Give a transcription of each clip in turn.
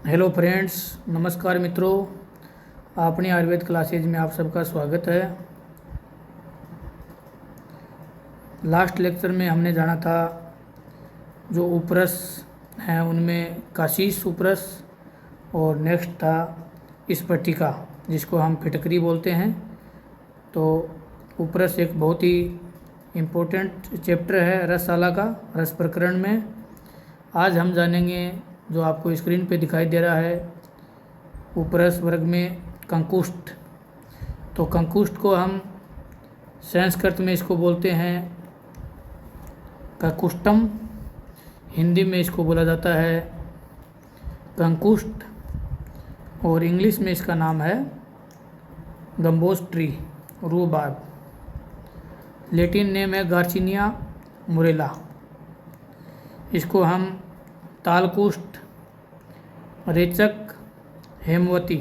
Hello friends, नमस्कार मित्रों। अपनी आयुर्वेद क्लासेज में आप सबका स्वागत है। लास्ट लेक्चर में हमने जाना था जो उपरस हैं उनमें काशीस उपरस और नेक्स्ट था स्फटिका जिसको हम फिटकरी बोलते हैं। तो उपरस एक बहुत ही इम्पोर्टेंट चैप्टर है रसशाला का, रस प्रकरण में। आज हम जानेंगे जो आपको स्क्रीन पे दिखाई दे रहा है उपरस वर्ग में कंकुष्ट। तो कंकुष्ट को हम संस्कृत में इसको बोलते हैं ककुष्टम, हिंदी में इसको बोला जाता है कंकुष्ट और इंग्लिश में इसका नाम है गम्बोस ट्री, रूबाब। लैटिन नेम है गार्सिनिया मुरेला। इसको हम तालकुष्ट, रेचक, हेमवती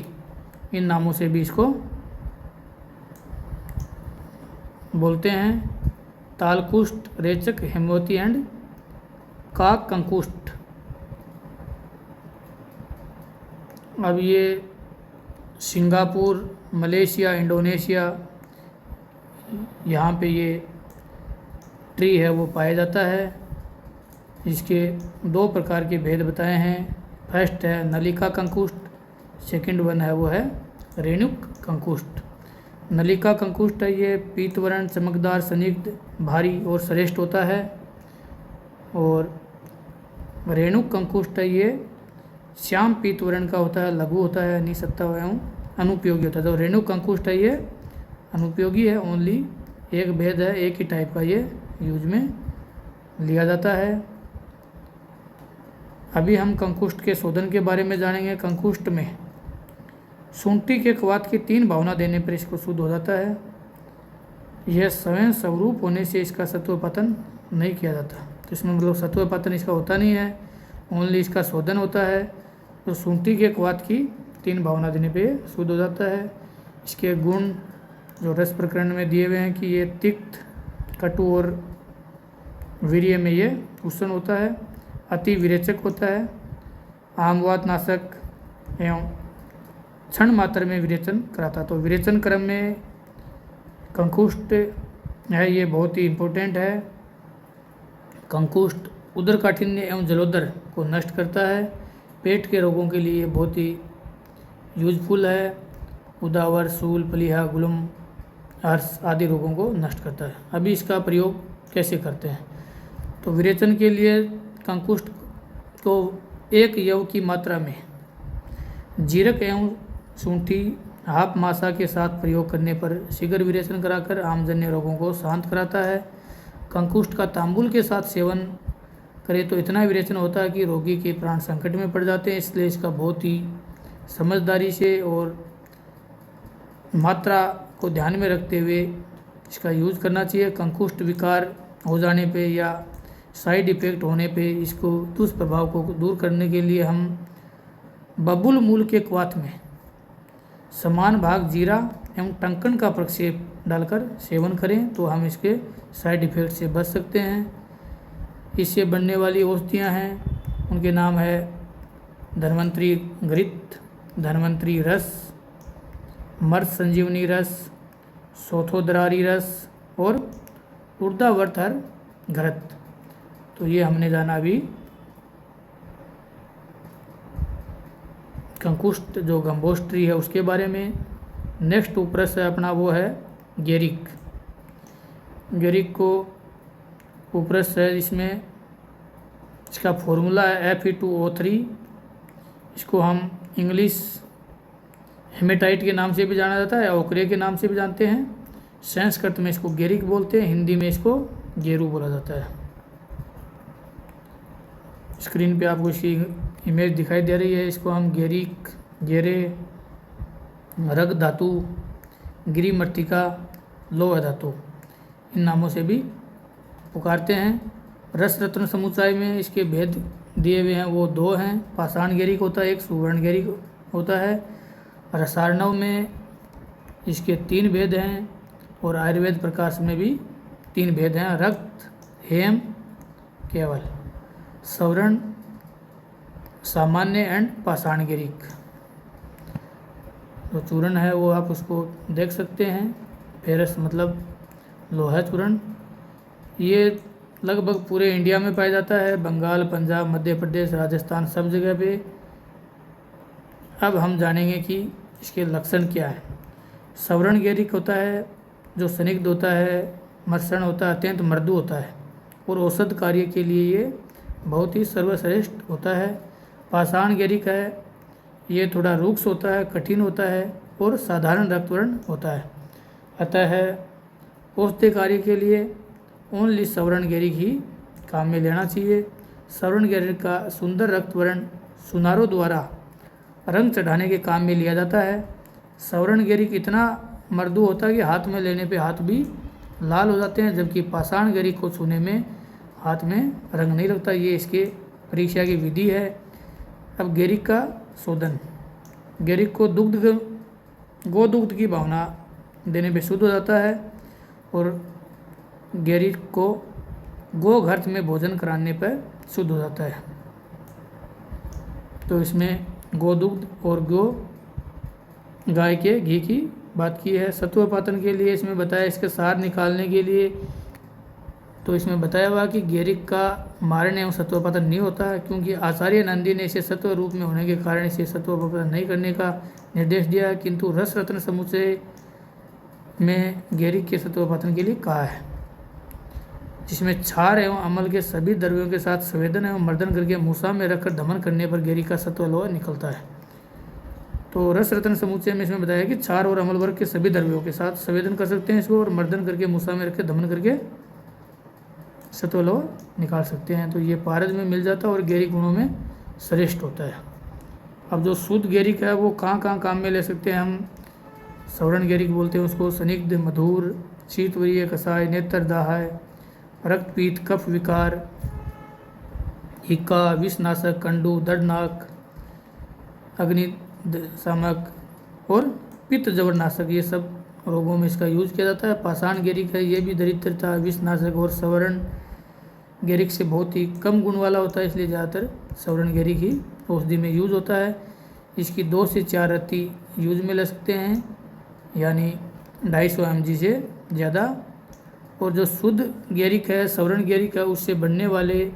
इन नामों से भी इसको बोलते हैं। तालकुष्ट, रेचक, हेमवती एंड काक कंकुष्ट। अब ये सिंगापुर, मलेशिया, इंडोनेशिया यहाँ पे ये ट्री है वो पाया जाता है। इसके दो प्रकार के भेद बताए हैं। फर्स्ट है नलिका कंकुष्ट, सेकंड वन है वो है रेणुक कंकुष्ट। नलिका कंकुष्ट है ये पीतवर्ण, चमकदार, संयुक्त, भारी और श्रेष्ठ होता है। और रेणुक कंकुष्ट है ये श्याम पीतवर्ण का होता है, लघु होता है, निसत्ता एवं अनुपयोगी होता है। तो रेणुक कंकुष्ट है ये अनुपयोगी है, ओनली एक भेद है, एक ही टाइप का ये यूज में लिया जाता है। अभी हम कंकुष्ट के शोधन के बारे में जानेंगे। कंकुष्ट में सूंटी के कवात की 3 भावना देने पर इसको शुद्ध हो जाता है। यह स्वयं स्वरूप होने से इसका सत्वपतन नहीं किया जाता। तो इसमें मतलब सत्वपतन इसका होता नहीं है, ओनली इसका शोधन होता है। तो सूंटी के कवात की 3 भावना देने पे शुद्ध हो जाता है। इसके गुण जो रस प्रकरण में दिए हुए हैं कि ये तिक्त, कटु और वीर्य में ये उष्ण होता है, अति विरेचक होता है, आमवात नाशक एवं क्षण मात्र में विरेचन कराता। तो विरेचन क्रम में कंकुष्ट है ये बहुत ही इम्पोर्टेंट है। कंकुष्ट उदरकाठिन्य एवं जलोदर को नष्ट करता है। पेट के रोगों के लिए बहुत ही यूजफुल है। उदावर, सूल, प्लीहा, गुलम, अर्श आदि रोगों को नष्ट करता है। अभी इसका प्रयोग कैसे करते हैं? तो विरेचन के लिए कंकुष्ट को 1 यव की मात्रा में जीरक एवं सूंठी हाफ मासा के साथ प्रयोग करने पर शीघ्र विरेचन कराकर आमजन्य रोगों को शांत कराता है। कंकुष्ट का तांबुल के साथ सेवन करें तो इतना विरेचन होता है कि रोगी के प्राण संकट में पड़ जाते हैं। इसलिए इसका बहुत ही समझदारी से और मात्रा को ध्यान में रखते हुए इसका यूज़ करना चाहिए। कंकुष्ट विकार हो जाने पे या साइड इफ़ेक्ट होने पे इसको दुष्प्रभाव को दूर करने के लिए हम बबुल मूल के क्वाथ में समान भाग जीरा एवं टंकन का प्रक्षेप डालकर सेवन करें तो हम इसके साइड इफ़ेक्ट से बच सकते हैं। इससे बनने वाली औषधियाँ हैं, उनके नाम है धन्वंतरी घृत, धन्वंतरी रस, मर्द संजीवनी रस, सोथोदरारी रस और ऊर्ध्वावर्तर घृत। तो ये हमने जाना अभी कंकुष्ट जो गम्बोस ट्री है उसके बारे में। नेक्स्ट उपरस है अपना वो है गेरिक। गेरिक को उपरस है, इसमें इसका फॉर्मूला है Fe2O3। इसको हम इंग्लिश हेमेटाइट के नाम से भी जाना जाता है, ओकरे के नाम से भी जानते हैं। संस्कृत में इसको गेरिक बोलते हैं, हिंदी में इसको गेरू बोला जाता है। स्क्रीन पे आपको इसकी इमेज दिखाई दे रही है। इसको हम गेरिक, गेरे, रग धातु, गिरी मृत्तिका, लोह धातु इन नामों से भी पुकारते हैं। रस रत्न समुच्चय में इसके भेद दिए हुए हैं, वो 2 हैं। पाषाण गेरिक होता है, एक सुवर्ण गेरिक होता है। रसार्णव में इसके 3 भेद हैं और आयुर्वेद प्रकाश में भी 3 भेद हैं। रक्त, हेम, केवल। सवर्ण सामान्य एंड पाषाण गिरिक। जो चूर्ण है वो आप उसको देख सकते हैं, फेरस मतलब लोहा चूर्ण। ये लगभग पूरे इंडिया में पाया जाता है, बंगाल, पंजाब, मध्य प्रदेश, राजस्थान, सब जगह पे। अब हम जानेंगे कि इसके लक्षण क्या है। सवर्ण गिरिक होता है जो स्निग्ध होता है, मर्षण होता है, अत्यंत मृदु होता है और औषध कार्य के लिए ये बहुत ही सर्वश्रेष्ठ होता है। पाषाण गिरिक है, ये थोड़ा रुक्ष होता है, कठिन होता है और साधारण रक्तवर्ण होता है। अतः औषधि कार्य के लिए ओनली सवर्ण गिरिक ही काम में लेना चाहिए। सवर्ण गिरिक का सुंदर रक्तवर्ण सुनारों द्वारा रंग चढ़ाने के काम में लिया जाता है। सवर्ण गिरिक इतना मृदु होता है कि हाथ में लेने पे हाथ भी लाल हो जाते हैं, जबकि पाषाण गिरिक को छूने में हाथ में रंग नहीं लगता। ये इसके परीक्षा की विधि है। अब गिरिक का शोधन। गिरिक को गोदुग्ध की भावना देने पे शुद्ध हो जाता है और गिरिक को गोघर्त में भोजन कराने पर शुद्ध हो जाता है। तो इसमें गोदुग्ध और गाय के घी की बात की है। सत्वपातन के लिए इसमें बताया, इसके सार निकालने के लिए तो इसमें बताया हुआ कि गिरिक का मारण एवं सत्वपातन नहीं होता है, क्योंकि आचार्य नंदी ने इसे सत्व रूप में होने के कारण इसे सत्वपातन नहीं करने का निर्देश दिया, किंतु रस रत्न समुच्चय में गिरिक के सत्वपातन के लिए कहा है, जिसमें क्षार एवं अमल के सभी द्रव्यों के साथ संवेदन एवं मर्दन करके मूसा में रखकर दमन करने पर गिरिक का सत्वलोह निकलता है। तो रस रत्न समुच्चय में इसमें बताया कि क्षार और अमल वर्ग के सभी द्रव्यों के साथ संवेदन कर सकते हैं इसको, और मर्दन करके मूसा में रख के दमन करके सत्वलोह निकाल सकते हैं। तो ये पारज में मिल जाता है और गिरिक गुणों में श्रेष्ठ होता है। अब जो शुद्ध गिरिक है वो कहाँ कहाँ काम में ले सकते हैं हम। सवर्ण गिरिक बोलते हैं उसको। स्निग्ध, मधुर, शीतवरीय कषाय, नेत्रदाहाय, रक्तपीत, कफ विकार, हिक्का, विषनाशक, कंडू, दर्दनाक, अग्निशामक और पित्त जबरनाशक, ये सब रोगों में इसका यूज किया जाता है। पाषाण गिरिक है, ये भी दरिद्रता, विषनाशक और सवर्ण गिरिक से बहुत ही कम गुण वाला होता है, इसलिए ज़्यादातर सवर्ण गिरिक ही औषधि में यूज होता है। इसकी 2 से 4 रत्ती यूज में ले सकते हैं, यानी 250 mg से ज़्यादा। और जो शुद्ध गिरिक है, सवर्ण गिरिक है, उससे बनने वाले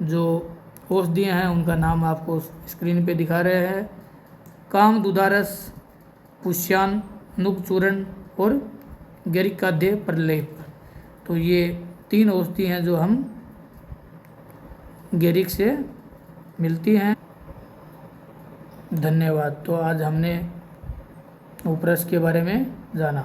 जो औषधियाँ हैं उनका नाम आपको स्क्रीन पे दिखा रहे हैं। काम दुधारस, पुष्यान, नुग चूर्ण और गिरिक का देह प्रलेप। तो ये 3 औषधि हैं जो हम गिरिक से मिलती हैं। धन्यवाद। तो आज हमने उपरस के बारे में जाना।